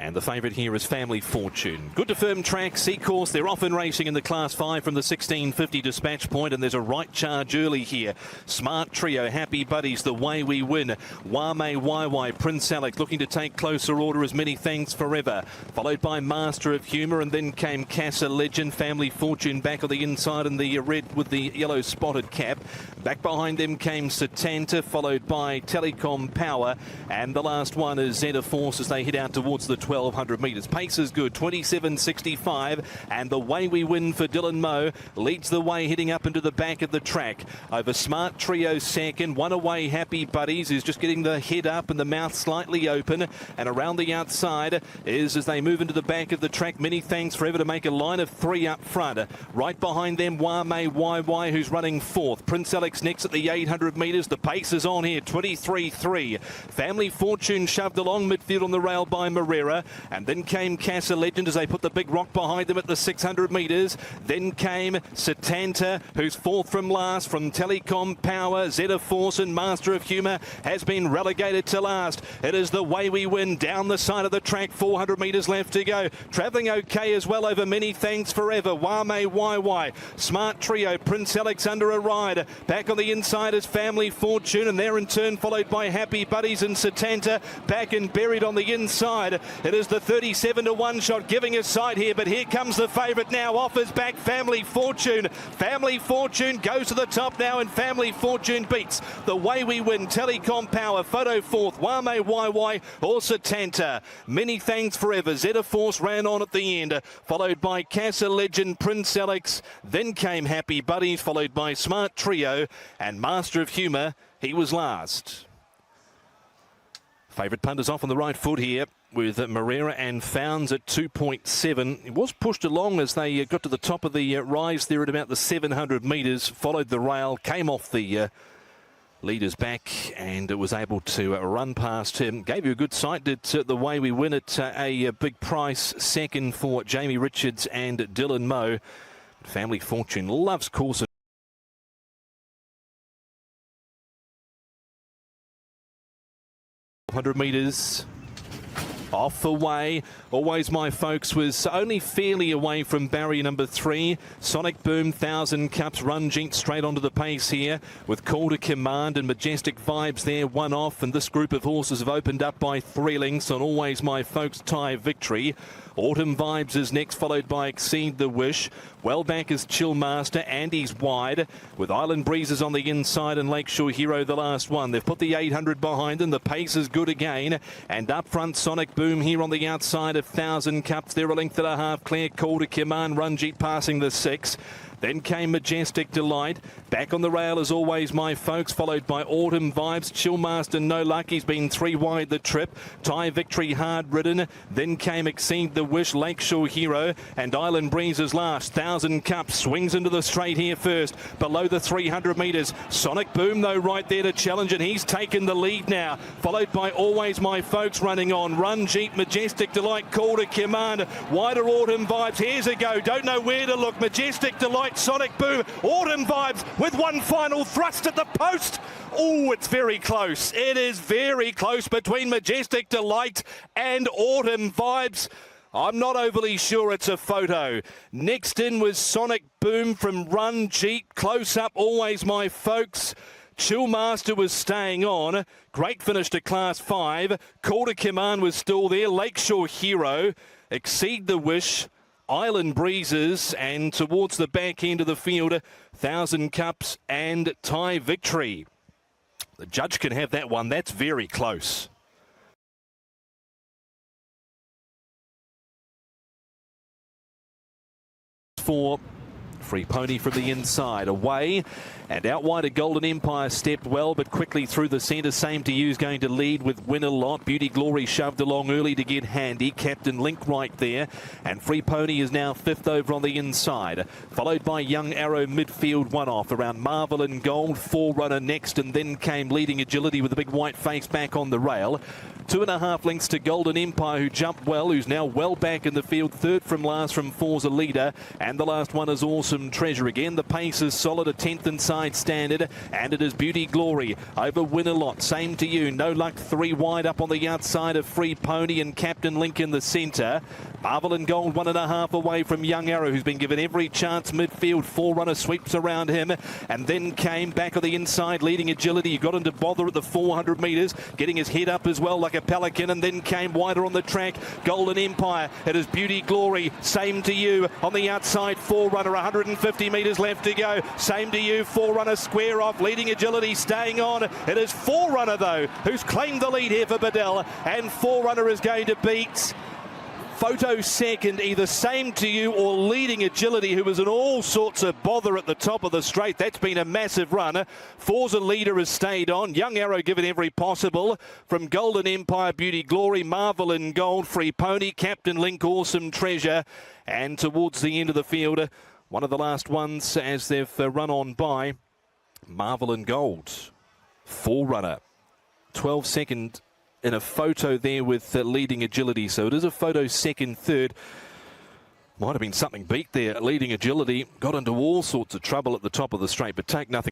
And the favourite here is Family Fortune. Good to firm track, Seacourse. They're off and racing in the Class 5 from the 1650 dispatch point, and there's a right charge early here. Smart Trio, Happy Buddies, The Way We Win. Wame YY, Prince Alex looking to take closer order as Many Thanks Forever. Followed by Master of Humour, and then came Casa Legend. Family Fortune back on the inside in the red with the yellow spotted cap. Back behind them came Satanta, followed by Telecom Power, and the last one is Zeta Force as they head out towards the 1200 metres. Pace is good, 27.65, and The Way We Win for Dylan Moe leads the way heading up into the back of the track. Over Smart Trio second, one away Happy Buddies is just getting the head up and the mouth slightly open, and around the outside is, as they move into the back of the track, Many Thanks Forever to make a line of three up front. Right behind them, Wame YY, who's running fourth. Prince Alex next at the 800 metres. The pace is on here, 23.3. Family Fortune shoved along midfield on the rail by Moreira, and then came Casa Legend as they put the big rock behind them at the 600 metres. Then came Satanta, who's fourth from last, from Telecom Power. Zeta Force and Master of Humour has been relegated to last. It is The Way We Win down the side of the track, 400 metres left to go. Travelling okay as well over Many Thanks Forever. Wame YY, Smart Trio, Prince Alex under a ride. Back on the inside is Family Fortune, and they're in turn followed by Happy Buddies and Satanta. Back and buried on the inside. It is the 37-1 shot giving a sight here, but here comes the favourite now. Offers back Family Fortune. Family Fortune goes to the top now, and Family Fortune beats The Way We Win, Telecom Power, Photo fourth, Wame YY or Satanta. Many Thanks Forever. Zeta Force ran on at the end, followed by Casa Legend, Prince Alex. Then came Happy Buddies, followed by Smart Trio, and Master of Humour, he was last. Favourite punters off on the right foot here with Moreira and Founds at 2.7. It was pushed along as they got to the top of the rise there at about the 700 metres, followed the rail, came off the leader's back, and it was able to run past him. Gave you a good sight, did The Way We Win at a big price. Second for Jamie Richards and Dylan Moe. Family Fortune loves course. 100 metres off the way. Always My Folks was only fairly away from barrier number 3. Sonic Boom, 1000 Cups, Runjeet straight onto the pace here with Call to Command and Majestic Vibes there, one off, and this group of horses have opened up by 3 lengths on Always My Folks tie Victory. Autumn Vibes is next, followed by Exceed the Wish. Well back is Chill Master, Andy's wide, with Island Breezes on the inside and Lakeshore Hero the last one. They've put the 800 behind them. The pace is good again, and up front Sonic Boom here on the outside of 1000 Cups. They're a length and a half clear. Call to Command, Runjeet passing the 6. Then came Majestic Delight. Back on the rail as Always My Folks, followed by Autumn Vibes. Chillmaster, No Luck. He's been 3 wide the trip. Tie Victory, Hard Ridden. Then came Exceed the Wish, Lakeshore Hero, and Island Breezes last. 1000 Cups swings into the straight here first, below the 300 metres. Sonic Boom, though, right there to challenge, and he's taken the lead now. Followed by Always My Folks running on. Runjeet, Majestic Delight, Call to Command. Wider Autumn Vibes. Here's a go. Don't know where to look. Majestic Delight, Sonic Boom, Autumn Vibes with one final thrust at the post. Oh, it's very close. It is very close between Majestic Delight and Autumn Vibes. I'm not overly sure it's a photo. Next in was Sonic Boom from Runjeet. Close up, Always My Folks. Chillmaster was staying on. Great finish to Class 5. Call to Command was still there. Lakeshore Hero. Exceed the Wish. Island Breezes, and towards the back end of the field, 1000 Cups and Tie Victory. The judge can have that one. That's very close. For Free Pony from the inside, away and out wide. A Golden Empire stepped well, but quickly through the centre. Same to You's going to lead with Win a Lot. Beauty Glory shoved along early to get handy. Captain Link right there, and Free Pony is now 5th over on the inside, followed by Young Arrow midfield, one off around Marvel and Gold. Forerunner next, and then came Leading Agility with a big white face back on the rail. 2.5 lengths to Golden Empire, who jumped well, who's now well back in the field. 3rd from last from 4's a leader, and the last one is Awesome Awesome Treasure again. The pace is solid, a 10th inside standard, and it is Beauty Glory over Win a Lot. Same to You. No Luck 3 wide up on the outside of Free Pony and Captain Link in the centre. Marvel and Gold 1.5 away from Young Arrow, who's been given every chance midfield. Forerunner sweeps around him and then came back on the inside, leading Agility. He got into bother at the 400 metres, getting his head up as well like a pelican, and then came wider on the track. Golden Empire. It is Beauty Glory. Same to You on the outside. Forerunner, 150 metres left to go. Same to You. Forerunner square off, leading Agility, staying on. It is Forerunner though who's claimed the lead here for Badel, and Forerunner is going to beat Photo second, either Same to You or leading Agility, who was in all sorts of bother at the top of the straight. That's been a massive run. Forza Leader has stayed on. Young Arrow given every possible from Golden Empire, Beauty Glory, Marvel and Gold, Free Pony, Captain Link, Awesome Treasure. And towards the end of the field, one of the last ones as they've run on by, Marvel and Gold. Forerunner, 12 second in a photo there with leading Agility. So it is a photo second, third. Might have been something beat there. Leading Agility got into all sorts of trouble at the top of the straight, but take nothing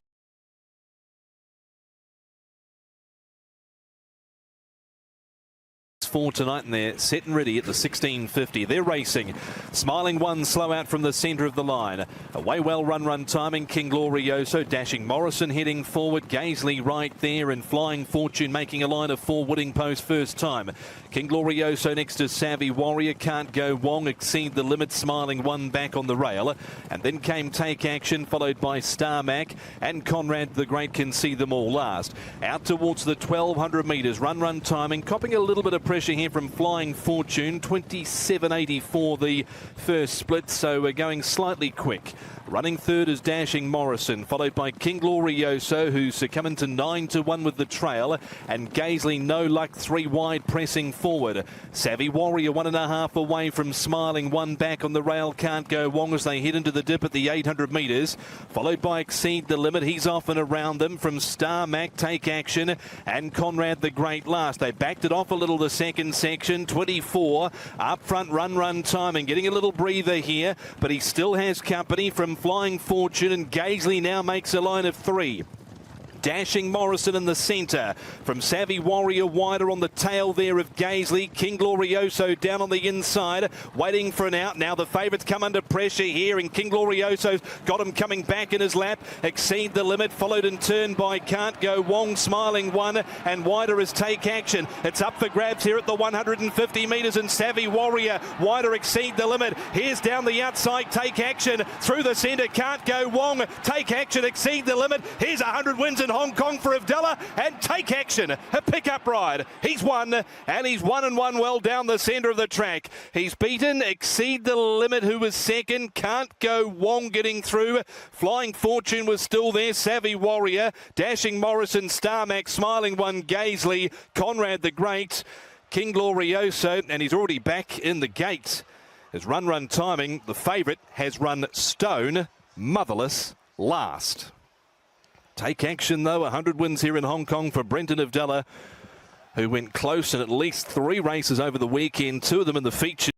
for tonight, and they're set and ready at the 1650. They're racing. Smiling One slow out from the centre of the line. Away well run timing. King Glorioso, Dashing Morrison heading forward. Gaisley right there, and Flying Fortune making a line of 4 winning post first time. King Glorioso next to Savvy Warrior. Can't Go Wong, Exceed the Limit. Smiling One back on the rail, and then came Take Action, followed by Star Mac, and Conrad the Great Can See Them All last. Out towards the 1200 metres. Run timing, copping a little bit of pressure here from Flying Fortune. 27.84 the first split, so we're going slightly quick. Running third is Dashing Morrison, followed by King Glorioso, who's coming to 9-1 with the trail, and Gaisley No Luck 3 wide pressing forward. Savvy Warrior 1.5 away from Smiling One back on the rail. Can't Go Wong as they head into the dip at the 800 metres, followed by Exceed the Limit. He's off and around them from Star Mac, Take Action, and Conrad the Great last. They backed it off a little the second section. 24 up front. Run timing, getting a little breather here, but he still has company from Flying Fortune, and Gaisley now makes a line of 3. Dashing Morrison in the centre from Savvy Warrior, wider on the tail there of Gaisley. King Glorioso down on the inside, waiting for an out. Now the favourites come under pressure here, and King Glorioso's got him coming back in his lap. Exceed the Limit, followed in turn by Can't Go Wong. Smiling One, and wider is Take Action. It's up for grabs here at the 150 metres, and Savvy Warrior wider. Exceed the Limit. Here's down the outside Take Action through the centre. Can't Go Wong, Take Action, Exceed the Limit. Here's 100 wins in Hong Kong for Avdulla, and Take Action, a pickup ride. He's won, and he's 1-1 well down the centre of the track. He's beaten Exceed the Limit, who was second. Can't Go Wong getting through. Flying Fortune was still there. Savvy Warrior, Dashing Morrison, Star Mac, Smiling One, Gaisley, Conrad the Great, King Glorioso, and he's already back in the gate. His run timing, the favourite has run Stone, Motherless, last. Take Action, though, 100 wins here in Hong Kong for Brenton Avdulla, who went close in at least 3 races over the weekend, 2 of them in the feature.